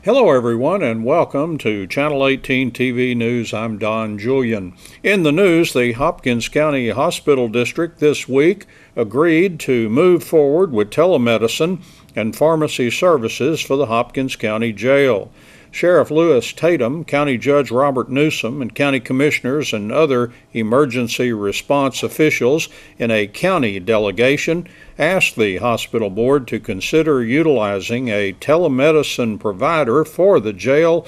Hello, everyone, and welcome to Channel 18 TV News. I'm Don Julian. In the news, the Hopkins County Hospital District this week agreed to move forward with telemedicine and pharmacy services for the Hopkins County Jail. Sheriff Lewis Tatum, County Judge Robert Newsom, and county commissioners and other emergency response officials in a county delegation asked the hospital board to consider utilizing a telemedicine provider for the jail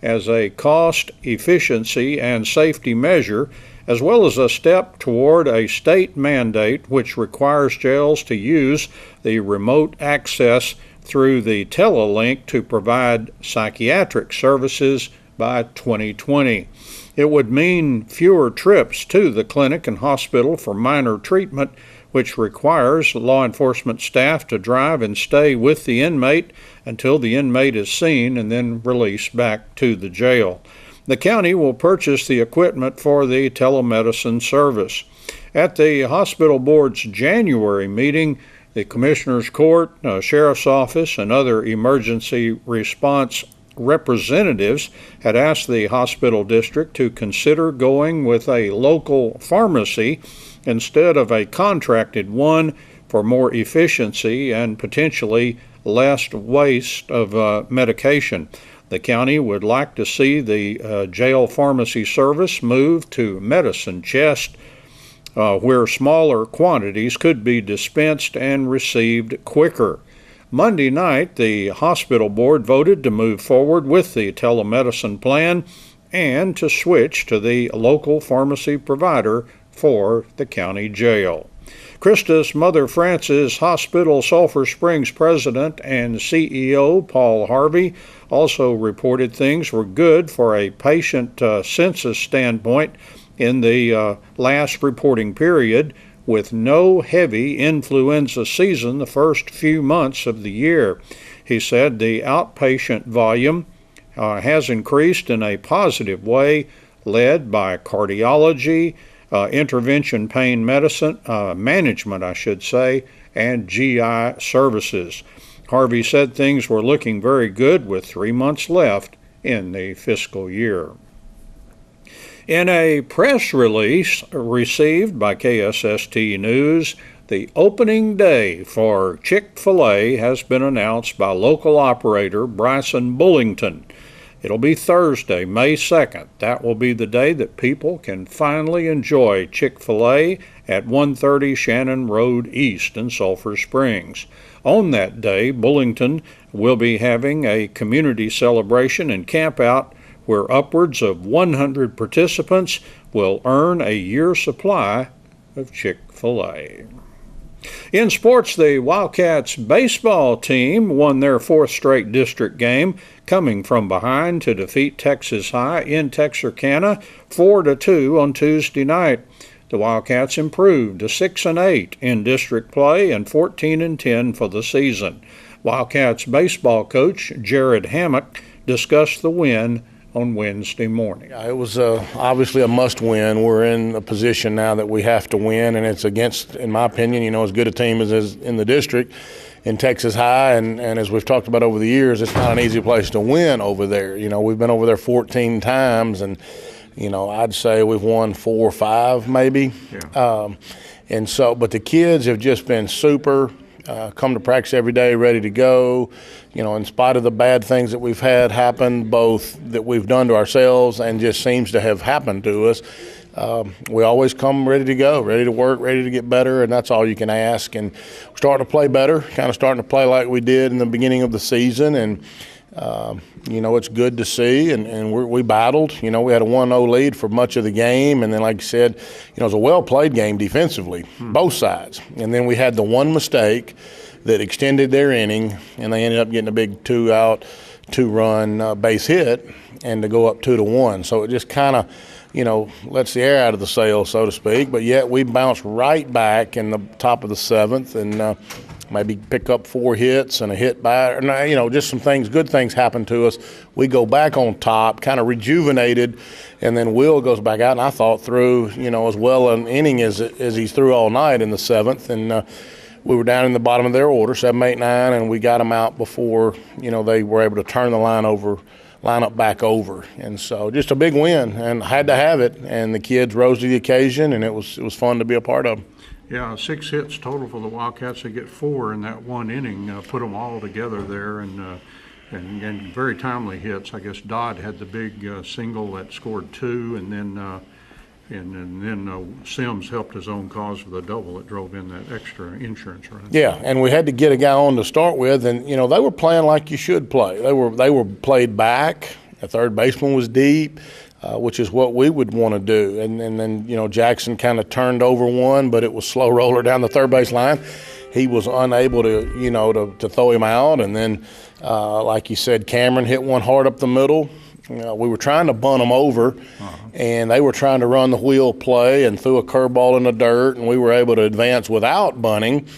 as a cost, efficiency, and safety measure, as well as a step toward a state mandate which requires jails to use the remote access through the Telelink to provide psychiatric services by 2020. It would mean fewer trips to the clinic and hospital for minor treatment, which requires law enforcement staff to drive and stay with the inmate until the inmate is seen and then released back to the jail. The county will purchase the equipment for the telemedicine service. At the hospital board's January meeting, the Commissioner's Court, Sheriff's Office, and other emergency response representatives had asked the hospital district to consider going with a local pharmacy instead of a contracted one for more efficiency and potentially less waste of medication. The county would like to see the jail pharmacy service move to medicine chest, where smaller quantities could be dispensed and received quicker. Monday night, the hospital board voted to move forward with the telemedicine plan and to switch to the local pharmacy provider for the county jail. Christus Mother Frances Hospital Sulphur Springs president and CEO Paul Harvey also reported things were good for a patient census standpoint in the last reporting period, with no heavy influenza season the first few months of the year. He said the outpatient volume has increased in a positive way, led by cardiology, intervention pain medicine, management, and GI services. Harvey said things were looking very good with 3 months left in the fiscal year. In a press release received by KSST News, the opening day for Chick-fil-A has been announced by local operator Bryson Bullington. It'll be Thursday, May 2nd. That will be the day that people can finally enjoy Chick-fil-A at 130 Shannon Road East in Sulphur Springs. On that day, Bullington will be having a community celebration and camp out where upwards of 100 participants will earn a year's supply of Chick-fil-A. In sports, the Wildcats baseball team won their fourth straight district game, coming from behind to defeat Texas High in Texarkana 4-2 on Tuesday night. The Wildcats improved to 6-8 in district play and 14-10 for the season. Wildcats baseball coach Jared Hammock discussed the win on Wednesday morning. It was obviously a must-win. We're in a position now that we have to win, and it's against, in my opinion, as good a team as is in the district in Texas High, and as we've talked about over the years, it's not an easy place to win over there. We've been over there 14 times, and I'd say we've won 4 or 5 maybe. Yeah. But the kids have just been super. Come to practice every day, ready to go. In spite of the bad things that we've had happen, both that we've done to ourselves and just seems to have happened to us, we always come ready to go, ready to work, ready to get better, and that's all you can ask. And we're starting to play better, kind of starting to play like we did in the beginning of the season, and it's good to see, and we battled. We had a 1-0 lead for much of the game, and then, like you said, it was a well-played game defensively, both sides. And then we had the one mistake that extended their inning, and they ended up getting a big 2-out, 2-run base hit, and to go up 2-1. So it just kind of, lets the air out of the sail, so to speak. But yet we bounced right back in the top of the 7th, and maybe pick up 4 hits and a hit by, just some things, good things happen to us. We go back on top, kind of rejuvenated, and then Will goes back out, and I thought threw, as well an inning as he's through all night in the 7th, and we were down in the bottom of their order, 7, 8, 9, and we got them out before, they were able to turn the lineup back over. And so just a big win, and had to have it. And the kids rose to the occasion, and it was fun to be a part of. Yeah, 6 hits total for the Wildcats. They get 4 in that one inning, put them all together there, and very timely hits. I guess Dodd had the big single that scored 2, and then Sims helped his own cause with a double that drove in that extra insurance run. Yeah, and we had to get a guy on to start with, and they were playing like you should play. They were played back. The third baseman was deep, which is what we would want to do. And then Jackson kind of turned over one, but it was slow roller down the third base line. He was unable to throw him out, and then like you said, Cameron hit one hard up the middle. We were trying to bunt them over, and they were trying to run the wheel play and threw a curveball in the dirt, and we were able to advance without bunting.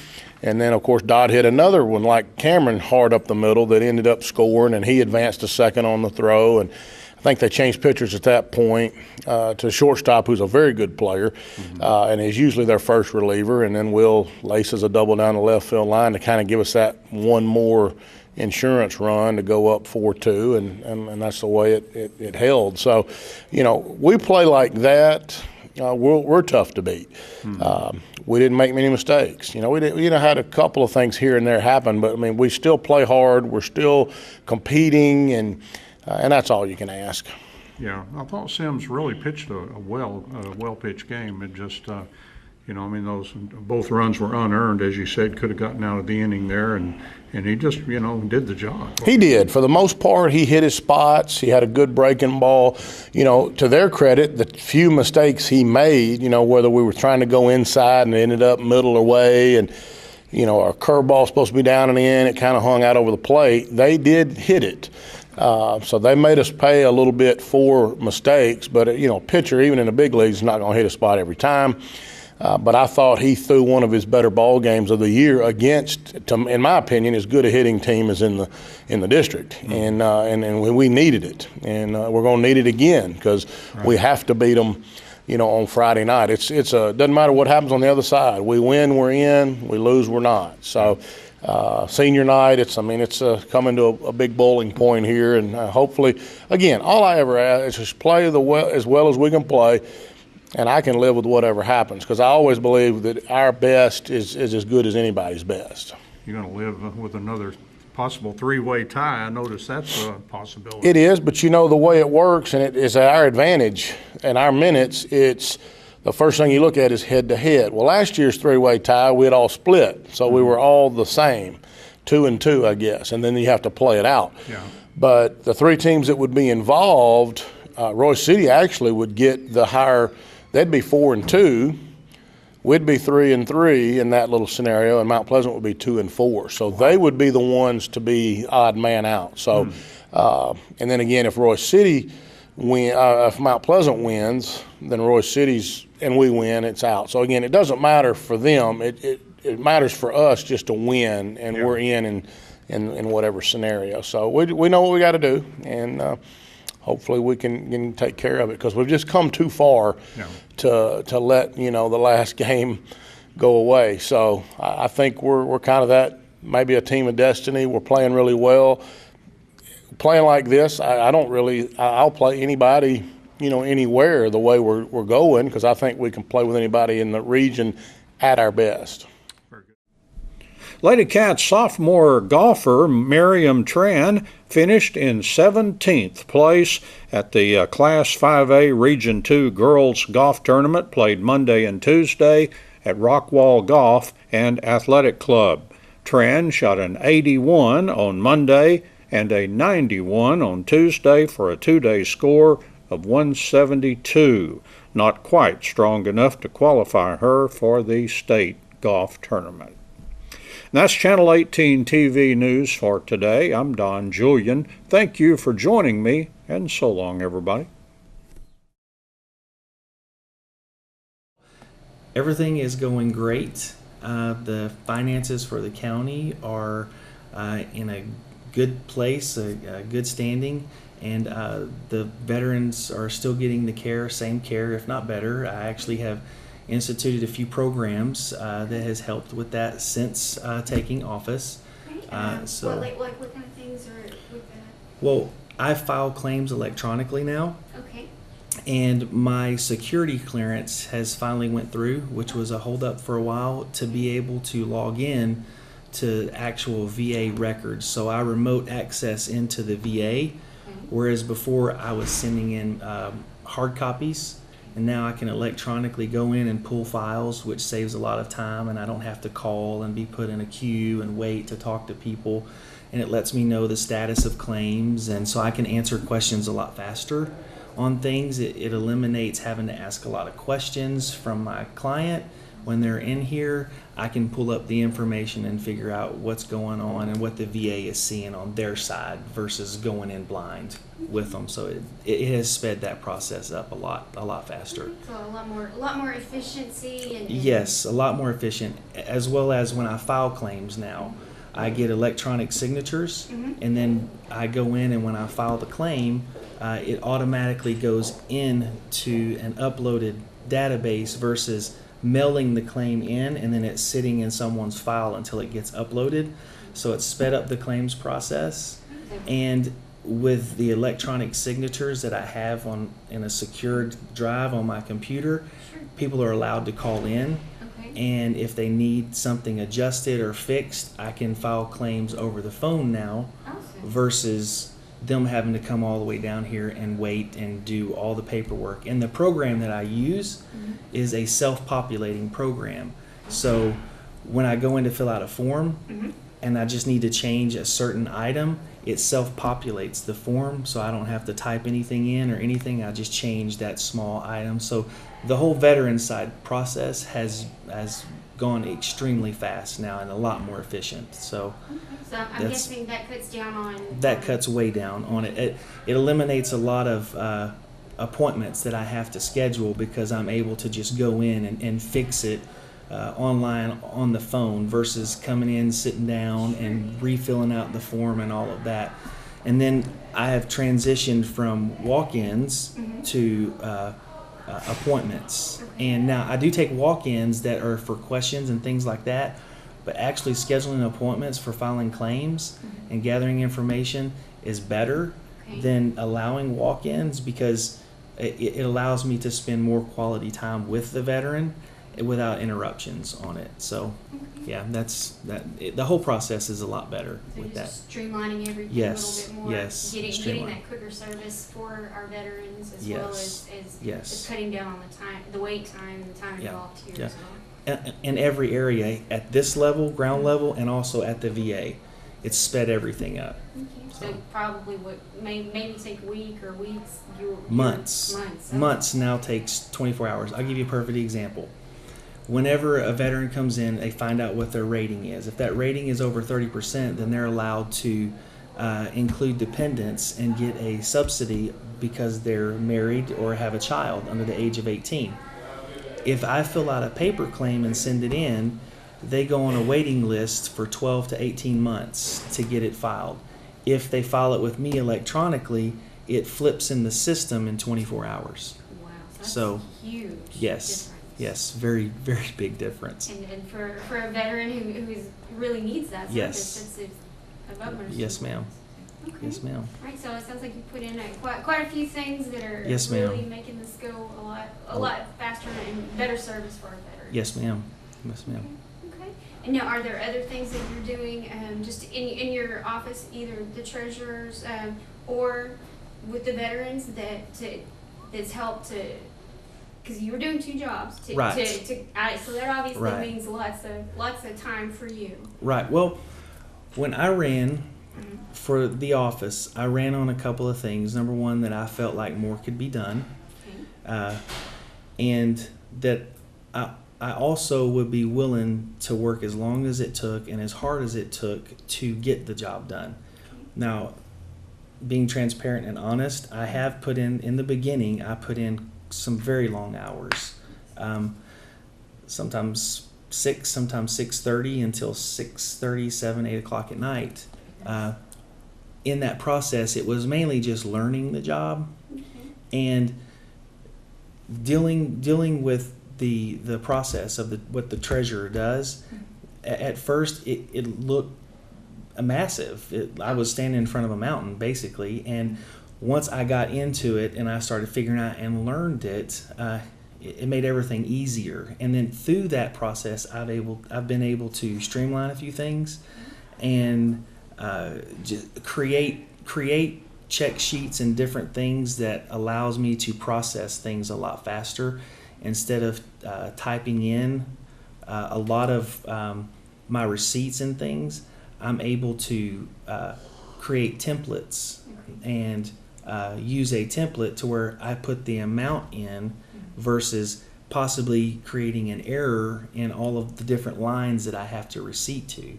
And then, of course, Dodd hit another one like Cameron hard up the middle that ended up scoring, and he advanced to second on the throw. And I think they changed pitchers at that point to shortstop, who's a very good player, and is usually their first reliever. And then Will laces a double down the left field line to kind of give us that one more insurance run to go up 4-2, and that's the way it held. So, we play like that. We're tough to beat. We didn't make many mistakes. We had a couple of things here and there happen, but we still play hard. We're still competing, and that's all you can ask. Yeah, I thought Sims really pitched a well-pitched game. It just, those both runs were unearned, as you said. Could have gotten out of the inning there, and he just, did the job. He did. For the most part, he hit his spots. He had a good breaking ball. To their credit, the few mistakes he made, whether we were trying to go inside and it ended up middle away, and, our curveball supposed to be down and in, it kind of hung out over the plate. They did hit it. So they made us pay a little bit for mistakes, but, pitcher, even in the big leagues, is not going to hit a spot every time. But I thought he threw one of his better ball games of the year against, in my opinion, as good a hitting team as in the district, and we needed it, and we're going to need it again because we have to beat them, on Friday night. It doesn't matter what happens on the other side. We win, we're in. We lose, we're not. So senior night, it's coming to a big bowling point here, and hopefully, again, all I ever ask is just play as well as we can play. And I can live with whatever happens because I always believe that our best is as good as anybody's best. You're going to live with another possible 3-way tie. I notice that's a possibility. It is, but the way it works, and it is our advantage and our minutes, it's the first thing you look at is head-to-head. Well, last year's 3-way tie, we had all split, so we were all the same, 2-2, I guess, and then you have to play it out. Yeah. But the 3 teams that would be involved, Royce City actually would get the higher. They'd be 4-2. We'd be 3-3 in that little scenario, and Mount Pleasant would be 2-4. So they would be the ones to be odd man out. So, and then again, if Royce City if Mount Pleasant wins, then Royce City's and we win, it's out. So again, it doesn't matter for them. It matters for us just to win, and we're in whatever scenario. So we know what we got to do, and. Hopefully we can take care of it because we've just come too far to let the last game go away. So I think we're kind of that, maybe a team of destiny. We're playing really well. Playing like this, I'll play anybody anywhere the way we're going because I think we can play with anybody in the region at our best. Lady Cats sophomore golfer Miriam Tran finished in 17th place at the Class 5A Region 2 Girls Golf Tournament played Monday and Tuesday at Rockwall Golf and Athletic Club. Tran shot an 81 on Monday and a 91 on Tuesday for a 2-day score of 172. Not quite strong enough to qualify her for the state golf tournament. And that's Channel 18 TV News for today. I'm Don Julian. Thank you for joining me, and so long, everybody. Everything is going great. The finances for the county are in a good place, a good standing, and the veterans are still getting the care, same care, if not better. I actually have instituted a few programs that has helped with that since taking office. So, what kind of things are with that? Well, I file claims electronically now. Okay. And my security clearance has finally went through, which was a holdup for a while, to be able to log in to actual VA records. So I remote access into the VA, whereas before I was sending in hard copies, and now I can electronically go in and pull files, which saves a lot of time, and I don't have to call and be put in a queue and wait to talk to people. And it lets me know the status of claims, and so I can answer questions a lot faster on things. It eliminates having to ask a lot of questions from my client. When they're in here, I can pull up the information and figure out what's going on and what the VA is seeing on their side versus going in blind with them. So it has sped that process up a lot faster. So a lot more efficiency and Yes, a lot more efficient, as well as when I file claims now. I get electronic signatures, and then I go in, and when I file the claim, it automatically goes into an uploaded database versus mailing the claim in and then it's sitting in someone's file until it gets uploaded. So it's sped up the claims process. And with the electronic signatures that I have in a secured drive on my computer, people are allowed to call in. And if they need something adjusted or fixed, I can file claims over the phone now versus them having to come all the way down here and wait and do all the paperwork. And the program that I use is a self-populating program. So when I go in to fill out a form and I just need to change a certain item, it self-populates the form, so I don't have to type anything in or anything. I just change that small item. So the whole veteran side process has gone extremely fast now and a lot more efficient. So I'm guessing that cuts down on cuts way down on it. It eliminates a lot of appointments that I have to schedule because I'm able to just go in and fix it online on the phone versus coming in, sitting down, and refilling out the form and all of that. And then I have transitioned from walk-ins to appointments. And now I do take walk-ins that are for questions and things like that, but actually scheduling appointments for filing claims and gathering information is better than allowing walk-ins because it allows me to spend more quality time with the veteran without interruptions on it. So yeah, the whole process is a lot better with that. Just streamlining everything a little bit more. Getting that quicker service for our veterans as well as cutting down on the time, the wait time, the time involved here as well. In every area at this level, ground level, and also at the VA, it's sped everything up. So probably what maybe take a week or weeks. Months. Months now takes 24 hours. I'll give you a perfect example. Whenever a veteran comes in, they find out what their rating is. If that rating is over 30%, then they're allowed to include dependents and get a subsidy because they're married or have a child under the age of 18. If I fill out a paper claim and send it in, they go on a waiting list for 12 to 18 months to get it filed. If they file it with me electronically, it flips in the system in 24 hours. Wow, that's huge. Yes. Yes, very, very big difference. And for a veteran who really needs that service, it's of utmost. Yes, ma'am. Okay. Yes, ma'am. Right, so it sounds like you put in quite a few things that are really making this go a lot faster and better service for our veterans. Yes, ma'am. Yes, ma'am. Okay. And now, are there other things that you're doing just in your office, either the treasurer's or with the veterans that's helped to? Because you were doing two jobs, so that obviously means lots of time for you. Right. Well, when I ran for the office, I ran on a couple of things. Number one, that I felt like more could be done, and that I also would be willing to work as long as it took and as hard as it took to get the job done. Now, being transparent and honest, I have put in the beginning, I put in some very long hours, sometimes 6, sometimes 6:30 until 6:30, 7, 8 o'clock at night. In that process, it was mainly just learning the job and dealing with the process of what the treasurer does. At first, it looked massive. I was standing in front of a mountain basically, and once I got into it and I started figuring out and learned it, it made everything easier. And then through that process, I've been able to streamline a few things and just create check sheets and different things that allows me to process things a lot faster instead of typing in a lot of my receipts and things. I'm able to create templates and use a template to where I put the amount in versus possibly creating an error in all of the different lines that I have to receipt to.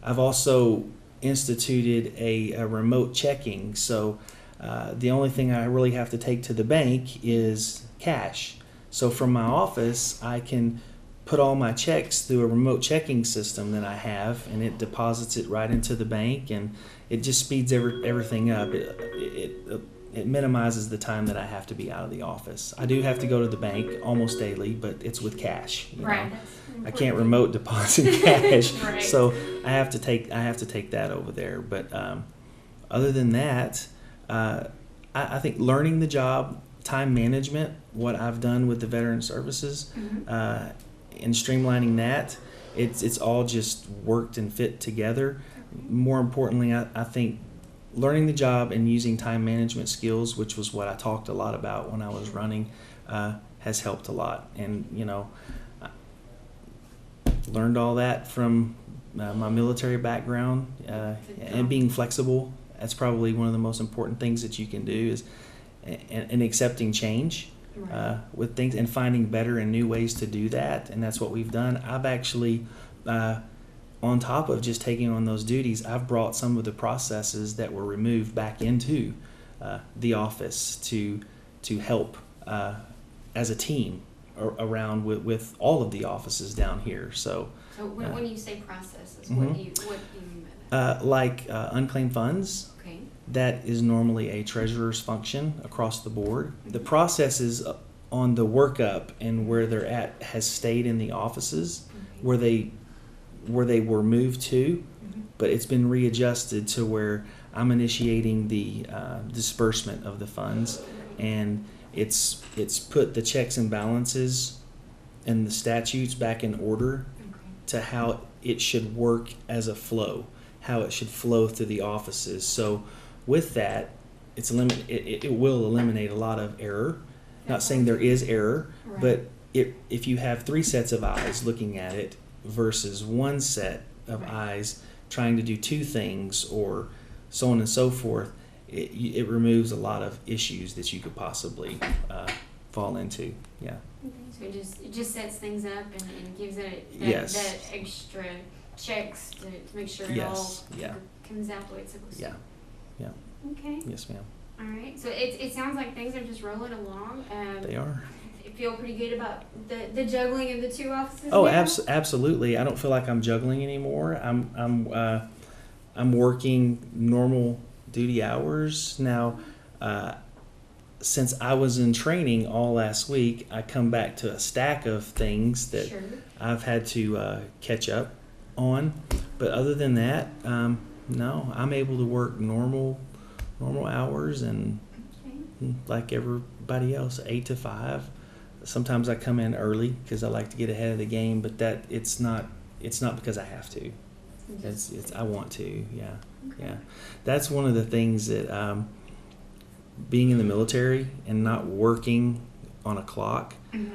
I've also instituted a remote checking, so the only thing I really have to take to the bank is cash. So from my office, I can put all my checks through a remote checking system that I have, and it deposits it right into the bank, and it just speeds everything up. It minimizes the time that I have to be out of the office. I do have to go to the bank almost daily, but it's with cash. You know? I can't remote deposit cash, Right. so I have to take that over there. But other than that, I think learning the job, time management, what I've done with the veteran services, and streamlining that, it's all just worked and fit together. More importantly, I think learning the job and using time management skills, which was what I talked a lot about when I was running, has helped a lot. And learned all that from my military background, and being flexible. That's probably one of the most important things that you can do is and accepting change with things and finding better and new ways to do that. And that's what we've done. I've actually, on top of just taking on those duties, I've brought some of the processes that were removed back into the office to help as a team around with all of the offices down here. So when you say processes, what do you mean by that? Like unclaimed funds. Okay. That is normally a treasurer's function across the board. The processes on the workup and where they're at has stayed in the offices where they were moved to, but it's been readjusted to where I'm initiating the disbursement of the funds, and it's put the checks and balances and the statutes back in order to how it should work as a flow, how it should flow through the offices. So with that, it will eliminate a lot of error. Not saying there is error, but if you have 3 sets of eyes looking at it versus 1 set of eyes trying to do 2 things or so on and so forth, it removes a lot of issues that you could possibly fall into. Yeah. Okay, so it just sets things up and gives it that extra checks to make sure it all comes out the way it's supposed to. Yeah. Okay. Yes, ma'am. All right. So it sounds like things are just rolling along. They are. You feel pretty good about the juggling of the 2 offices? Oh, now? Absolutely. I don't feel like I'm juggling anymore. I'm working normal duty hours now. Since I was in training all last week, I come back to a stack of things that I've had to catch up on. But other than that, no, I'm able to work normal hours and like everybody else, 8 to 5. Sometimes I come in early because I like to get ahead of the game, but that it's not because I have to. It's I want to. Yeah. That's one of the things that being in the military and not working on a clock.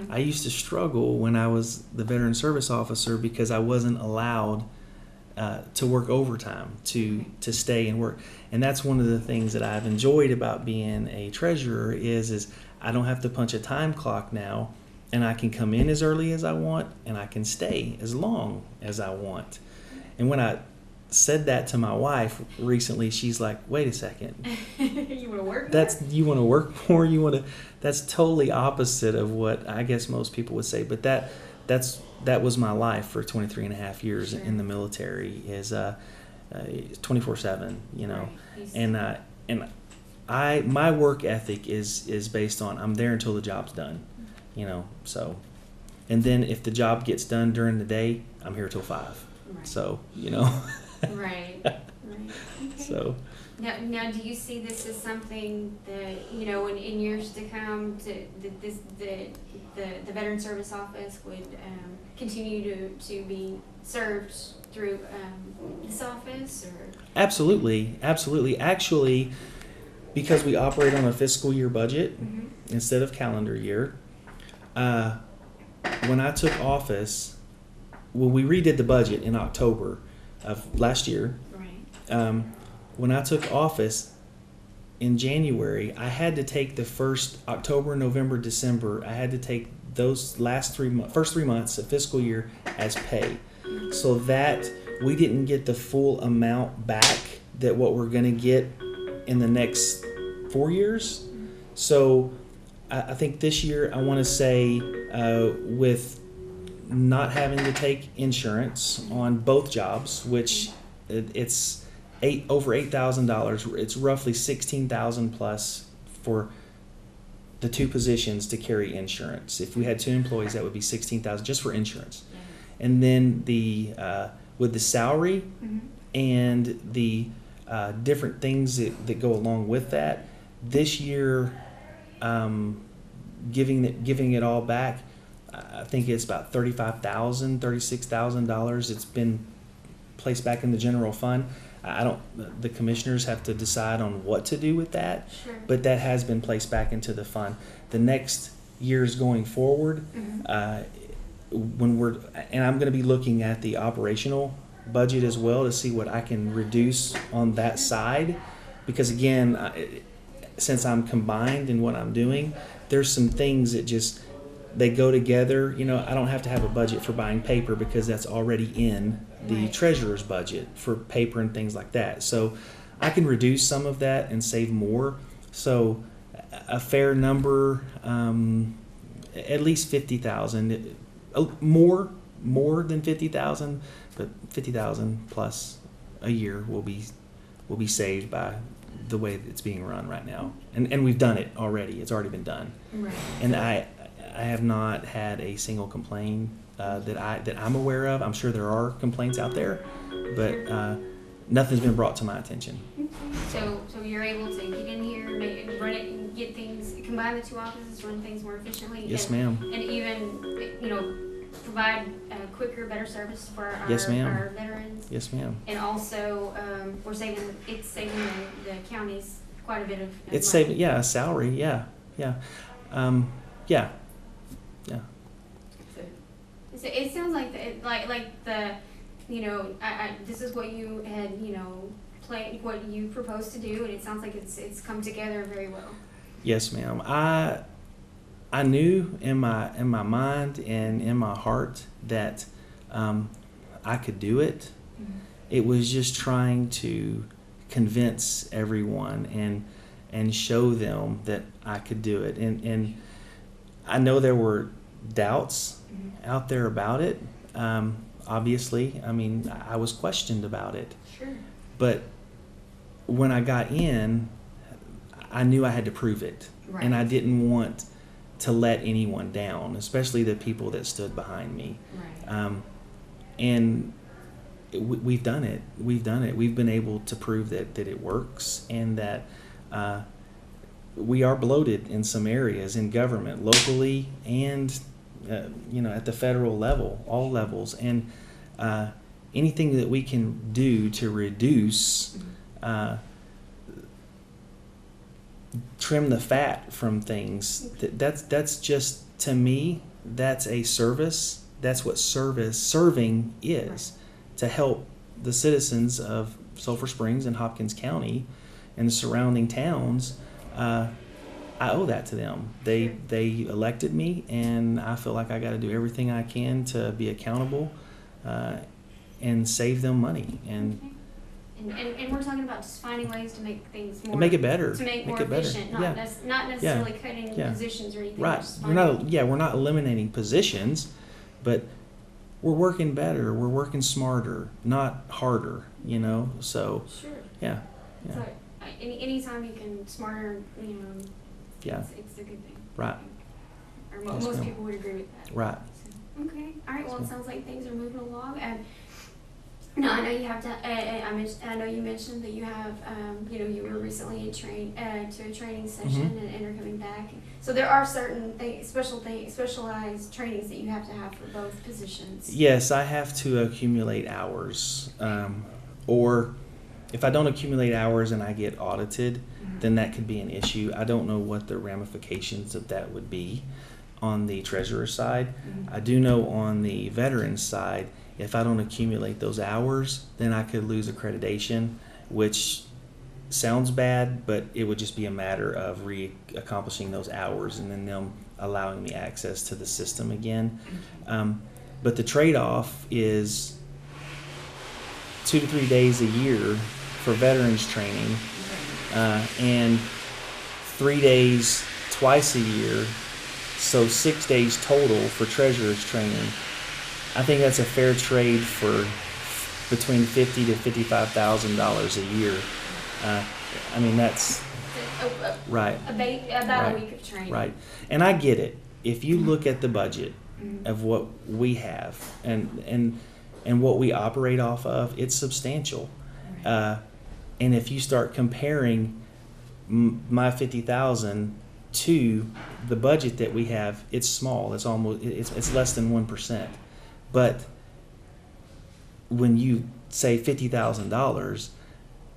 I used to struggle when I was the veteran service officer because I wasn't allowed to work overtime, to stay and work. And that's one of the things that I've enjoyed about being a treasurer is I don't have to punch a time clock now, and I can come in as early as I want and I can stay as long as I want. And when I said that to my wife recently, she's like, wait a second. You want to work more? You want to work more? That's totally opposite of what I guess most people would say. But that was my life for 23 and a half years in the military is 24/7, you know. Right. And my work ethic is based on I'm there until the job's done, you know. So And then if the job gets done during the day, I'm here till 5. Right. So, Right. Okay. so. Now, do you see this as something that, in years to come, the Veteran Service Office would continue to be served through this office, or? Absolutely. Actually, because we operate on a fiscal year budget instead of calendar year, when I took office, we redid the budget in October of last year. Right. When I took office in January, I had to take the first October, November, December. I had to take those first 3 months of fiscal year as pay, so that we didn't get the full amount back that what we're going to get in the next 4 years. So I think this year I want to say with not having to take insurance on both jobs, which it's over $8,000. It's roughly $16,000 plus for the 2 positions to carry insurance. If we had 2 employees, that would be $16,000 just for insurance. And then with the salary and the different things that go along with that, this year, giving it all back, I think it's about $36,000. It's been placed back in the general fund. The commissioners have to decide on what to do with that, Sure. but that has been placed back into the fund. The next years going forward, and I'm going to be looking at the operational budget as well to see what I can reduce on that side, because again, since I'm combined in what I'm doing, there's some things that they go together. I don't have to have a budget for buying paper because that's already in the Right. treasurer's budget for paper and things like that. So I can reduce some of that and save more. So a fair number, at least 50,000, more than 50,000, but 50,000 plus a year will be saved by the way that it's being run right now. And we've done it already. It's already been done. Right. And I have not had a single complaint that I'm aware of. I'm sure there are complaints out there, but nothing's been brought to my attention. So you're able to get in here, run it, and get things, combine the 2 offices, run things more efficiently. Yes, and, ma'am. And even, provide quicker, better service for our, Yes, ma'am. our veterans. Yes, ma'am. And also, it's saving the counties quite a bit of It's money. saving, a salary, yeah. So it sounds like this is what you had, planned, what you proposed to do, and it sounds like it's come together very well. Yes, ma'am. I knew in my mind and in my heart that I could do it. It was just trying to convince everyone and show them that I could do it. And I know there were doubts out there about it. Obviously, I was questioned about it. Sure. But when I got in, I knew I had to prove it. Right. And I didn't want to let anyone down, especially the people that stood behind me. Right. And we've done it. We've been able to prove that it works, and that we are bloated in some areas in government, locally and at the federal level, all levels. And anything that we can do to reduce, trim the fat from things, that's just, to me, that's a service. That's what serving is, to help the citizens of Sulphur Springs and Hopkins County and the surrounding towns. I owe that to them. They elected me, and I feel like I got to do everything I can to be accountable and save them money and we're talking about just finding ways to make things more, make it better, to make more it better. efficient, not necessarily cutting positions or anything. Right. Just We're not eliminating positions, but we're working better. We're working smarter, not harder. So Sure. yeah. So anytime you can smarter, Yeah. it's a good thing. Right. Or Yes, most ma'am. people would agree with that. Right. So, Okay. All right. Well, it sounds like things are moving along. No, I know you have to. I know you mentioned that you have. You were recently to a training session and are coming back. So there are certain specialized trainings that you have to have for both positions. Yes, I have to accumulate hours, or if I don't accumulate hours and I get audited, then that could be an issue. I don't know what the ramifications of that would be on the treasurer side. I do know on the veterans side, if I don't accumulate those hours, then I could lose accreditation, which sounds bad, but it would just be a matter of accomplishing those hours and then them allowing me access to the system again. But the trade-off is 2 to 3 days a year for veterans training, and 3 days twice a year, so 6 days total for treasurer's training. I think that's a fair trade for between $50,000 to $55,000 a year. I mean, that's right. About a week of training. Right, and I get it. If you look at the budget of what we have and what we operate off of, it's substantial. And if you start comparing my $50,000 to the budget that we have, it's small. It's less than 1%. But when you say $50,000,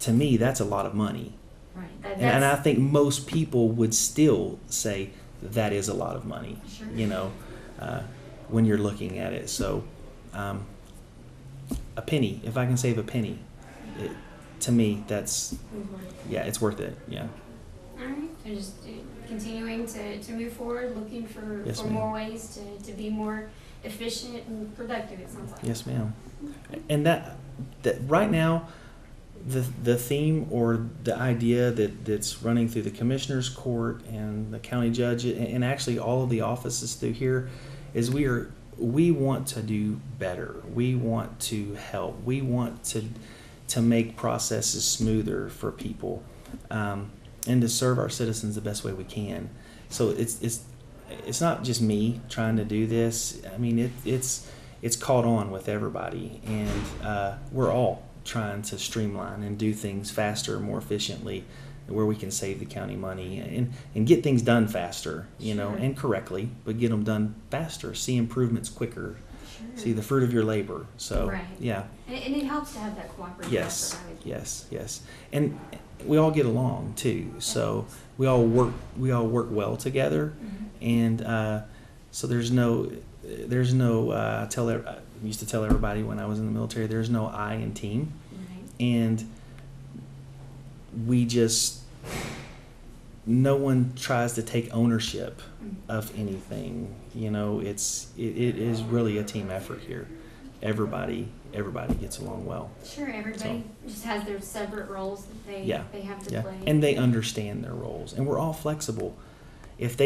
to me, that's a lot of money. Right. And I think most people would still say that is a lot of money. Sure. When you're looking at it. So, a penny, if I can save a penny, to me, it's worth it. Yeah. All right. So just continuing to move forward, looking for Yes, more ways to be more efficient and productive, it sounds like. Yes, ma'am. And that right now, the theme or the idea that's running through the commissioner's court and the county judge and actually all of the offices through here is we want to do better. We want to help. We want to make processes smoother for people, and to serve our citizens the best way we can. So it's not just me trying to do this. I mean, it's caught on with everybody, and we're all trying to streamline and do things faster, more efficiently, where we can save the county money and get things done faster, and correctly, but get them done faster, see improvements quicker, see the fruit of your labor. So, right. Yeah. And it helps to have that cooperative Yes, effort, yes. And we all get along too, so we all work well together, and so there's no I used to tell everybody when I was in the military, there's no I in team. Right. And no one tries to take ownership of anything. It is really a team effort here. Everybody gets along well. Sure, everybody just has their separate roles that they have to play. And they understand their roles, and we're all flexible. If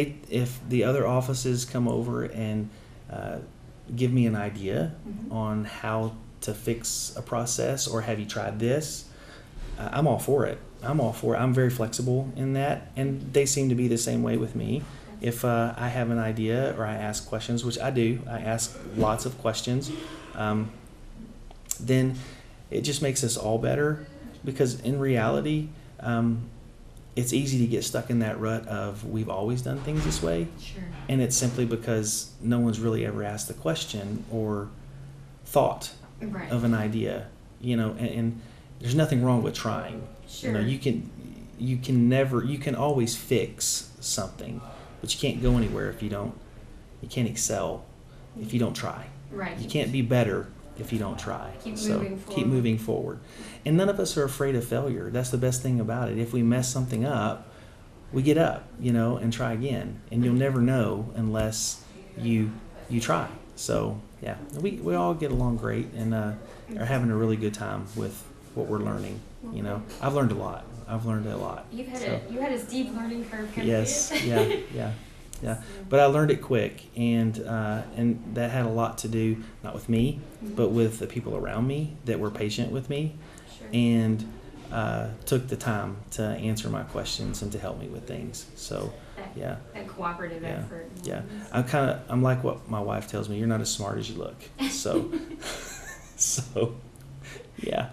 the other offices come over and give me an idea on how to fix a process, or have you tried this, I'm all for it. I'm very flexible in that, and they seem to be the same way with me. If I have an idea or I ask questions, which I do, I ask lots of questions, then it just makes us all better, because in reality, it's easy to get stuck in that rut of we've always done things this way. Sure. And it's simply because no one's really ever asked the question or thought Right. of an idea, and there's nothing wrong with trying. Sure. You can always fix something, but you can't go anywhere if you can't excel if you don't try. Right. You can't be better if you don't try. Keep moving forward. And none of us are afraid of failure. That's the best thing about it. If we mess something up, we get up, and try again. And you'll never know unless you try. So yeah, we all get along great and are having a really good time with what we're learning. I've learned a lot. You had a steep learning curve. Yes. Yeah. But I learned it quick, and that had a lot to do, not with me, but with the people around me that were patient with me, Sure. and took the time to answer my questions and to help me with things. So Yeah. that cooperative Yeah. effort. Yeah. I'm like what my wife tells me, you're not as smart as you look. So, so, yeah.